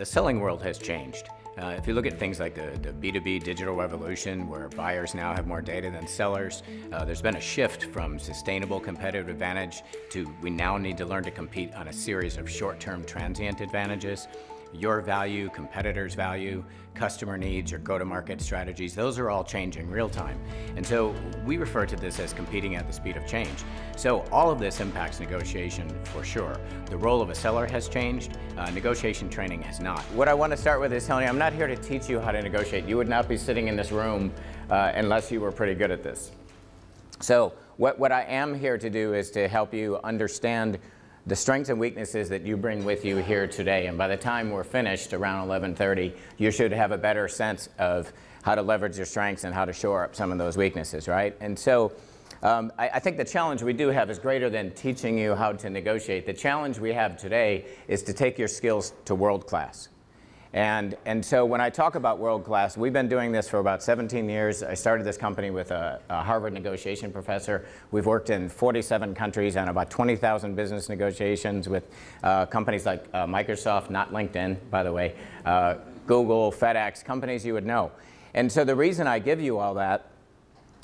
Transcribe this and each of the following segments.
the selling world has changed. If you look at things like the B2B digital revolution, where buyers now have more data than sellers, there's been a shift from sustainable competitive advantage to we now need to learn to compete on a series of short-term transient advantages. Your value, competitors' value, customer needs, your go-to-market strategies, those are all changing real time. And so we refer to this as competing at the speed of change. So all of this impacts negotiation for sure. The role of a seller has changed, negotiation training has not. What I want to start with is telling you, I'm not here to teach you how to negotiate. You would not be sitting in this room unless you were pretty good at this. So what I am here to do is to help you understand the strengths and weaknesses that you bring with you here today. And by the time we're finished around 11:30, you should have a better sense of how to leverage your strengths and how to shore up some of those weaknesses, right? And so I think the challenge we do have is greater than teaching you how to negotiate. The challenge we have today is to take your skills to world class. And so when I talk about world class, we've been doing this for about 17 years. I started this company with a Harvard negotiation professor. We've worked in 47 countries on about 20,000 business negotiations with companies like Microsoft, not LinkedIn, by the way, Google, FedEx, companies you would know. And so the reason I give you all that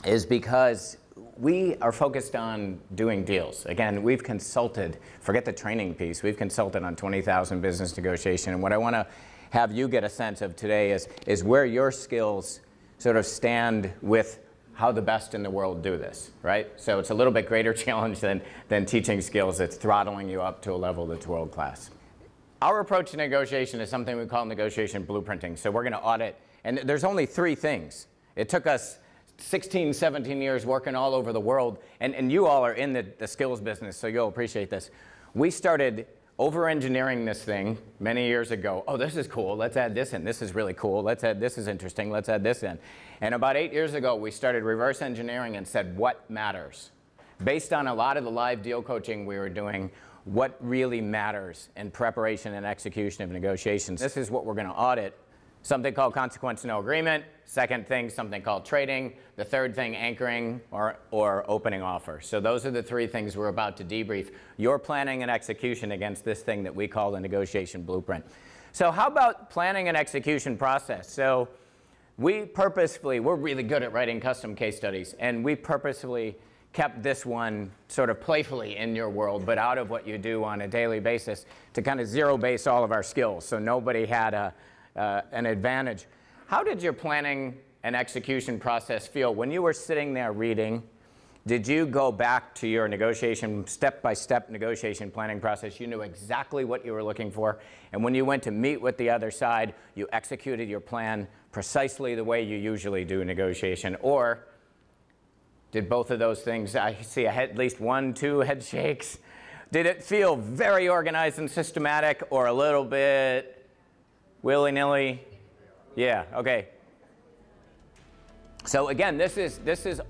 is because we are focused on doing deals. Again, we've consulted, forget the training piece, we've consulted on 20,000 business negotiation. And what I want to have you get a sense of today is where your skills sort of stand with how the best in the world do this, right? So it's a little bit greater challenge than teaching skills. It's throttling you up to a level that's world class. Our approach to negotiation is something we call negotiation blueprinting. So we're going to audit, and there's only 3 things. It took us 16, 17 years working all over the world, and you all are in the skills business, so you'll appreciate this. We started over-engineering this thing many years ago. Oh, this is cool, let's add this in. This is really cool, let's add this is interesting, let's add this in. And about 8 years ago, we started reverse engineering and said, what matters? Based on a lot of the live deal coaching we were doing, what really matters in preparation and execution of negotiations. This is what we're going to audit. Something called consequence no agreement. Second thing, something called trading. The third thing, anchoring or opening offer. So those are the 3 things we're about to debrief your planning and execution against this thing that we call the negotiation blueprint. So how about planning and execution process? So we're really good at writing custom case studies, and we purposefully kept this one sort of playfully in your world, but out of what you do on a daily basis to kind of zero base all of our skills, so nobody had an advantage. How did your planning and execution process feel when you were sitting there reading? Did you go back to your negotiation, step-by-step negotiation planning process? You knew exactly what you were looking for, and when you went to meet with the other side, you executed your plan precisely the way you usually do negotiation? Or did both of those things, I see at least 1, 2 head shakes. Did it feel very organized and systematic, or a little bit willy-nilly? Yeah, okay. So again,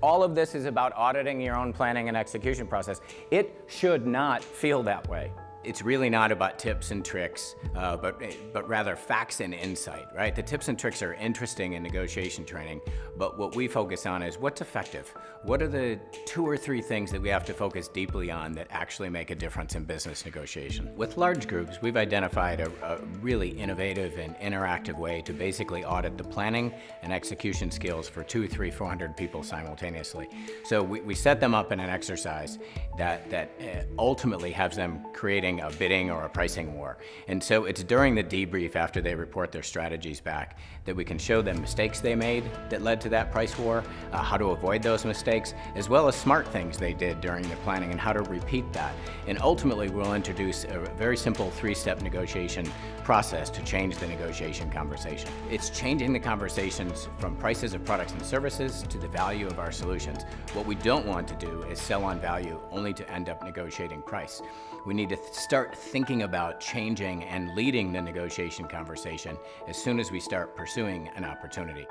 all of this is about auditing your own planning and execution process. It should not feel that way. It's really not about tips and tricks, but rather facts and insight, right? The tips and tricks are interesting in negotiation training, but what we focus on is what's effective. What are the 2 or 3 things that we have to focus deeply on that actually make a difference in business negotiation? With large groups, we've identified a really innovative and interactive way to basically audit the planning and execution skills for 200, 300, 400 people simultaneously. So we set them up in an exercise that ultimately has them creating a bidding or a pricing war. And so it's during the debrief after they report their strategies back that we can show them mistakes they made that led to that price war, how to avoid those mistakes, as well as smart things they did during the planning and how to repeat that. And ultimately we'll introduce a very simple 3-step negotiation process to change the negotiation conversation. It's changing the conversations from prices of products and services to the value of our solutions. What we don't want to do is sell on value only to end up negotiating price. We need to start thinking about changing and leading the negotiation conversation as soon as we start pursuing an opportunity.